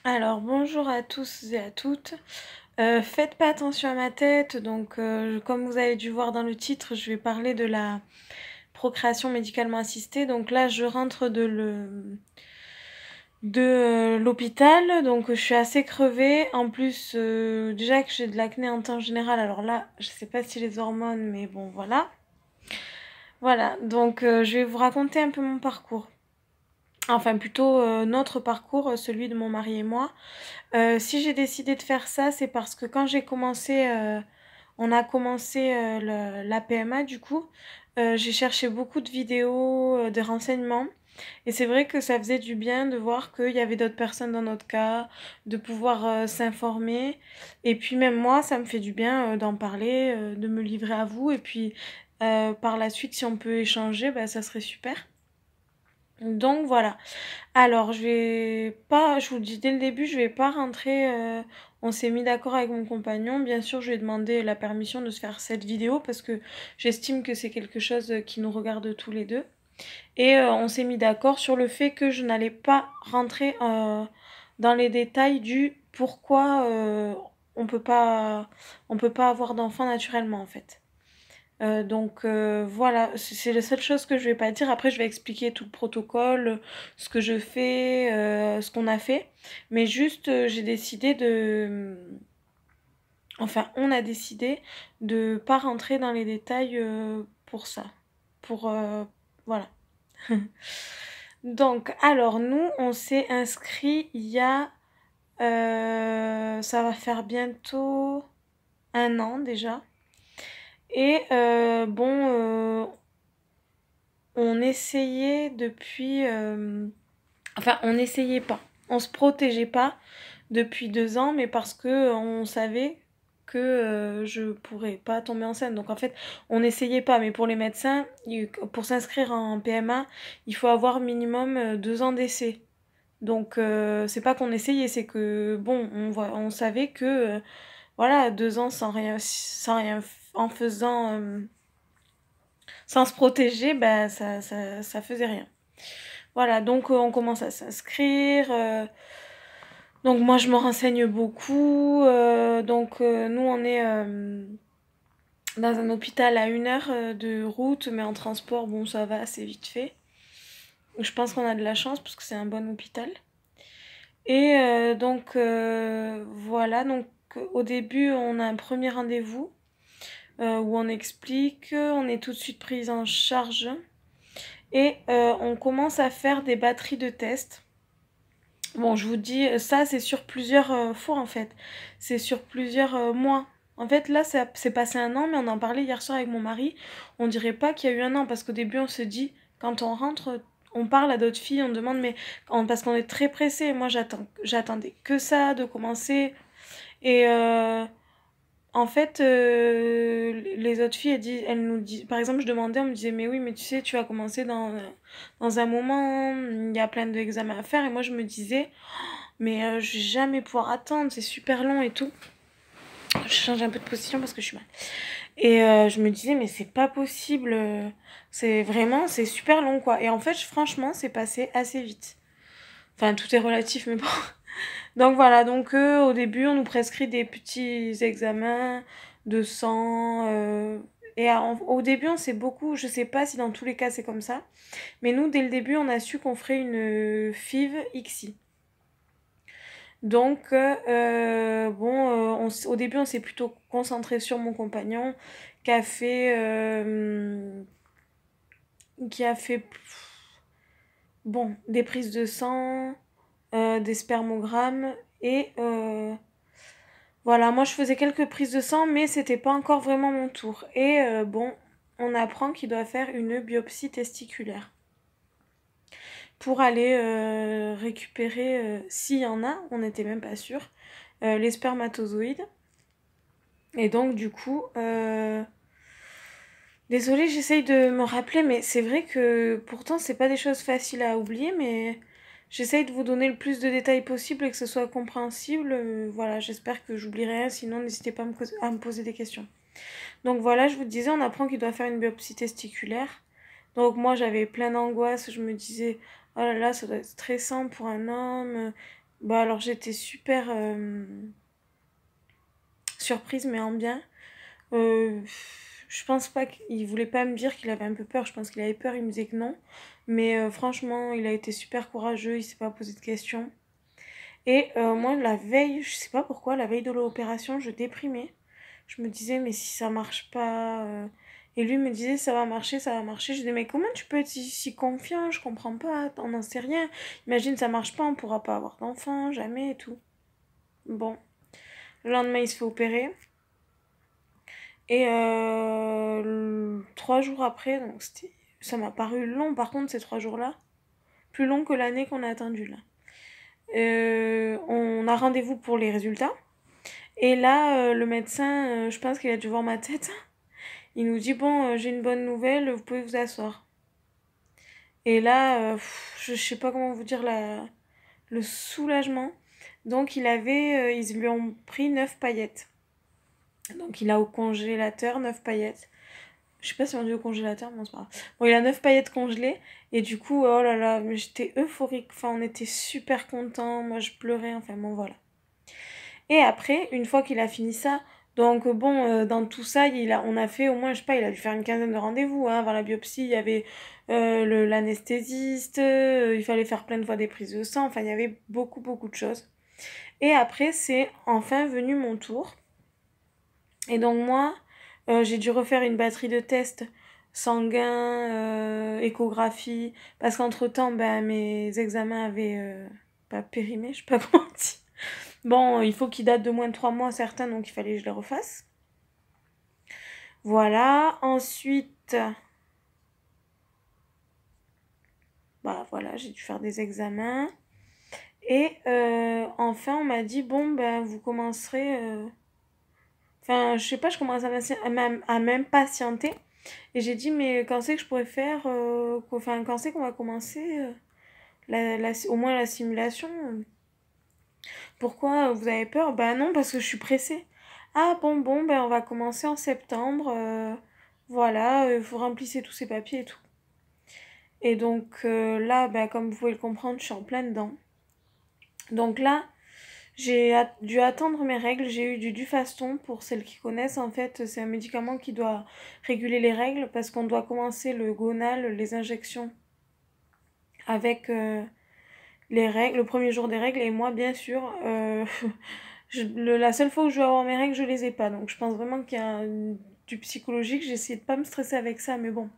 Alors bonjour à tous et à toutes. Faites pas attention à ma tête, donc comme vous avez dû voir dans le titre, je vais parler de la procréation médicalement assistée. Donc là, je rentre de l'hôpital, donc je suis assez crevée. En plus, déjà que j'ai de l'acné en temps général, alors là, je sais pas si les hormones, mais bon, voilà. Voilà, donc je vais vous raconter un peu mon parcours. Enfin, plutôt notre parcours, celui de mon mari et moi. Si j'ai décidé de faire ça, c'est parce que quand j'ai commencé, on a commencé la PMA du coup, j'ai cherché beaucoup de vidéos, de renseignements. Et c'est vrai que ça faisait du bien de voir qu'il y avait d'autres personnes dans notre cas, de pouvoir s'informer. Et puis même moi, ça me fait du bien d'en parler, de me livrer à vous. Et puis par la suite, si on peut échanger, bah, ça serait super. Donc voilà. Alors, je vous le dis dès le début, je vais pas rentrer. On s'est mis d'accord avec mon compagnon. Bien sûr, je lui ai demandé la permission de se faire cette vidéo parce que j'estime que c'est quelque chose qui nous regarde tous les deux. Et on s'est mis d'accord sur le fait que je n'allais pas rentrer dans les détails du pourquoi on peut pas avoir d'enfant naturellement en fait. Voilà, c'est la seule chose que je vais pas dire. Après, je vais expliquer tout le protocole, ce que je fais, ce qu'on a fait. Mais juste, j'ai décidé de... Enfin, on a décidé de pas rentrer dans les détails pour ça. Pour... voilà. Donc, alors, nous, on s'est inscrit il y a... ça va faire bientôt un an déjà. Et on essayait depuis... Enfin, on n'essayait pas. On se protégeait pas depuis 2 ans, mais parce que on savait que je pourrais pas tomber enceinte. Donc en fait, on n'essayait pas. Mais pour les médecins, pour s'inscrire en PMA, il faut avoir minimum 2 ans d'essai. Donc c'est pas qu'on essayait, c'est que bon, on savait que voilà, 2 ans sans rien en faisant, sans se protéger, bah ça faisait rien. Voilà, donc on commence à s'inscrire. Donc moi je me renseigne beaucoup. Nous on est dans un hôpital à 1 heure de route, mais en transport, bon ça va assez vite fait. Je pense qu'on a de la chance parce que c'est un bon hôpital. Et voilà, donc au début on a un premier rendez-vous où on explique, on est tout de suite prise en charge et on commence à faire des batteries de tests. Bon, je vous dis, ça c'est sur plusieurs fois en fait. C'est sur plusieurs mois. En fait, là, c'est passé un an, mais on en parlait hier soir avec mon mari. On dirait pas qu'il y a eu un an, parce qu'au début, on se dit, quand on rentre, on parle à d'autres filles, on demande, parce qu'on est très pressé. Moi, j'attendais que ça, de commencer. Et en fait, les autres filles, elles nous disent, par exemple, je demandais, on me disait, mais oui, mais tu sais, tu vas commencer dans un moment, il y a plein d'examens à faire. Et moi, je me disais, mais je vais jamais pouvoir attendre, c'est super long et tout. Je change un peu de position parce que je suis mal. Et je me disais, mais c'est pas possible, c'est vraiment, c'est super long quoi. Et en fait, franchement, c'est passé assez vite. Enfin, tout est relatif, mais bon. Donc voilà, donc au début, on nous prescrit des petits examens de sang. Au début, on sait beaucoup, je sais pas si dans tous les cas c'est comme ça, mais nous, dès le début, on a su qu'on ferait une FIV XI. Donc, au début, on s'est plutôt concentré sur mon compagnon qui a fait, euh, qui a fait des prises de sang, des spermogrammes et voilà, moi je faisais quelques prises de sang, mais c'était pas encore vraiment mon tour. Et on apprend qu'il doit faire une biopsie testiculaire pour aller récupérer, s'il y en a, on n'était même pas sûr, les spermatozoïdes. Et donc, du coup, désolée, j'essaye de me rappeler, mais c'est vrai que pourtant, c'est pas des choses faciles à oublier, mais j'essaye de vous donner le plus de détails possible et que ce soit compréhensible. Voilà, j'espère que j'oublierai rien, sinon n'hésitez pas à me poser des questions. Donc voilà, je vous disais, on apprend qu'il doit faire une biopsie testiculaire. Donc moi, j'avais plein d'angoisse, je me disais, oh là là, ça doit être stressant pour un homme. Bah alors j'étais super surprise, mais en bien. Euh, je pense pas qu'il voulait pas me dire qu'il avait un peu peur. Je pense qu'il avait peur, il me disait que non. Mais franchement, il a été super courageux, il s'est pas posé de questions. Et moi, la veille, je sais pas pourquoi, la veille de l'opération, je déprimais. Je me disais, mais si ça marche pas. Et lui me disait, ça va marcher, ça va marcher. Je disais, mais comment tu peux être si confiant? Je comprends pas, on n'en sait rien. Imagine, ça marche pas, on pourra pas avoir d'enfant, jamais et tout. Bon, le lendemain, il se fait opérer. Et 3 jours après, donc ça m'a paru long, par contre, ces 3 jours-là, plus long que l'année qu'on a attendue là. On a rendez-vous pour les résultats. Et là, le médecin, je pense qu'il a dû voir ma tête. Il nous dit, bon, j'ai une bonne nouvelle, vous pouvez vous asseoir. Et là, je sais pas comment vous dire le soulagement. Donc ils lui ont pris 9 paillettes. Donc il a au congélateur 9 paillettes. Je sais pas si on dit au congélateur, mais c'est pas grave. Bon, il a 9 paillettes congelées. Et du coup, oh là là, mais j'étais euphorique. Enfin, on était super contents. Moi, je pleurais. Enfin, bon, voilà. Et après, une fois qu'il a fini ça, donc bon, dans tout ça, on a fait au moins, je sais pas, il a dû faire une quinzaine de rendez-vous. Hein. Avant la biopsie, il y avait l'anesthésiste, il fallait faire plein de fois des prises de sang. Enfin, il y avait beaucoup, beaucoup de choses. Et après, c'est enfin venu mon tour. Et donc moi, j'ai dû refaire une batterie de tests sanguins, échographie, parce qu'entre-temps, ben, mes examens avaient pas périmé, je sais pas comment on dit. Bon, il faut qu'ils datent de moins de 3 mois certains, donc il fallait que je les refasse. Voilà, ensuite, bah voilà, j'ai dû faire des examens. Et enfin, on m'a dit, bon, ben, vous commencerez... Enfin, je sais pas, je commence à m'impatienter. Et j'ai dit, mais quand c'est que je pourrais faire... Enfin, quand c'est qu'on va commencer au moins la simulation? Pourquoi vous avez peur? Bah non, parce que je suis pressée. Ah bon, ben on va commencer en septembre. Voilà, vous remplissez tous ces papiers et tout. Et donc là, bah, comme vous pouvez le comprendre, je suis en plein dedans. Donc là, dû attendre mes règles. J'ai eu du Dufaston, pour celles qui connaissent. En fait, c'est un médicament qui doit réguler les règles parce qu'on doit commencer le gonal, les injections, avec les règles, le premier jour des règles. Et moi, bien sûr, la seule fois où je vais avoir mes règles, je les ai pas. Donc je pense vraiment qu'il y a du psychologique. J'ai essayé de pas me stresser avec ça, mais bon.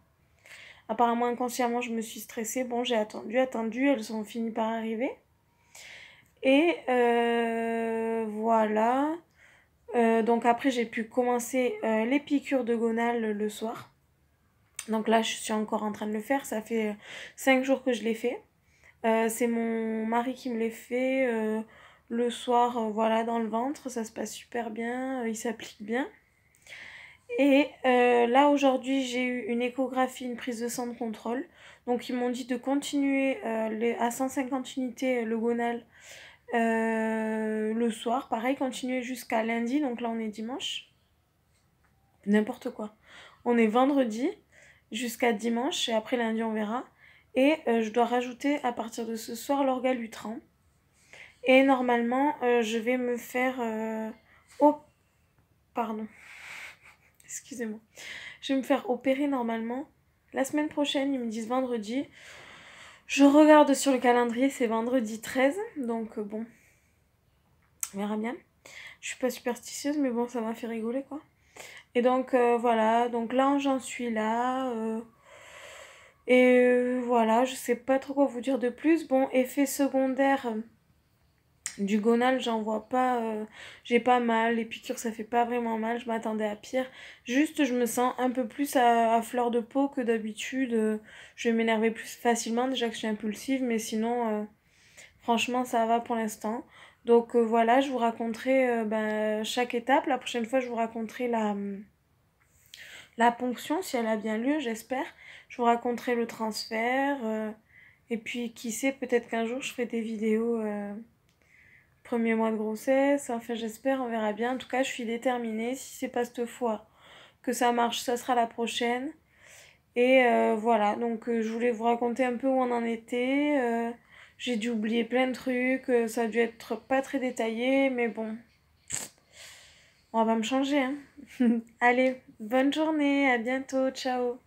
Apparemment, inconsciemment, je me suis stressée. Bon, j'ai attendu, elles ont fini par arriver. Et voilà. Donc après, j'ai pu commencer les piqûres de gonal le soir. Donc là, je suis encore en train de le faire. Ça fait 5 jours que je l'ai fait. C'est mon mari qui me les fait le soir, voilà, dans le ventre. Ça se passe super bien. Il s'applique bien. Et là, aujourd'hui, j'ai eu une échographie, une prise de sang de contrôle. Donc, ils m'ont dit de continuer à 150 unités le gonal le soir. Pareil, continuer jusqu'à lundi. Donc là, on est dimanche. N'importe quoi. On est vendredi jusqu'à dimanche. Et après, lundi, on verra. Et je dois rajouter à partir de ce soir l'orgalutran. Et normalement, je vais me faire... Oh, pardon. Excusez-moi. Je vais me faire opérer normalement. La semaine prochaine, ils me disent vendredi. Je regarde sur le calendrier, c'est vendredi 13. Donc bon, on verra bien. Je suis pas superstitieuse, mais bon, ça m'a fait rigoler quoi. Et donc voilà, donc là j'en suis là. Et voilà, je sais pas trop quoi vous dire de plus. Bon, effet secondaire du gonal, j'en vois pas. J'ai pas mal, les piqûres ça fait pas vraiment mal, je m'attendais à pire. Juste, je me sens un peu plus à fleur de peau que d'habitude. Je vais m'énerver plus facilement, déjà que je suis impulsive, mais sinon, franchement, ça va pour l'instant. Donc voilà, je vous raconterai chaque étape. La prochaine fois, je vous raconterai la ponction, si elle a bien lieu, j'espère. Je vous raconterai le transfert. Et puis, qui sait, peut-être qu'un jour, je ferai des vidéos premier mois de grossesse. Enfin, j'espère, on verra bien. En tout cas, je suis déterminée. Si c'est pas cette fois que ça marche, ça sera la prochaine. Et voilà, donc je voulais vous raconter un peu où on en était. J'ai dû oublier plein de trucs, ça a dû être pas très détaillé, mais bon, on va pas me changer, hein. Allez, bonne journée, à bientôt, ciao.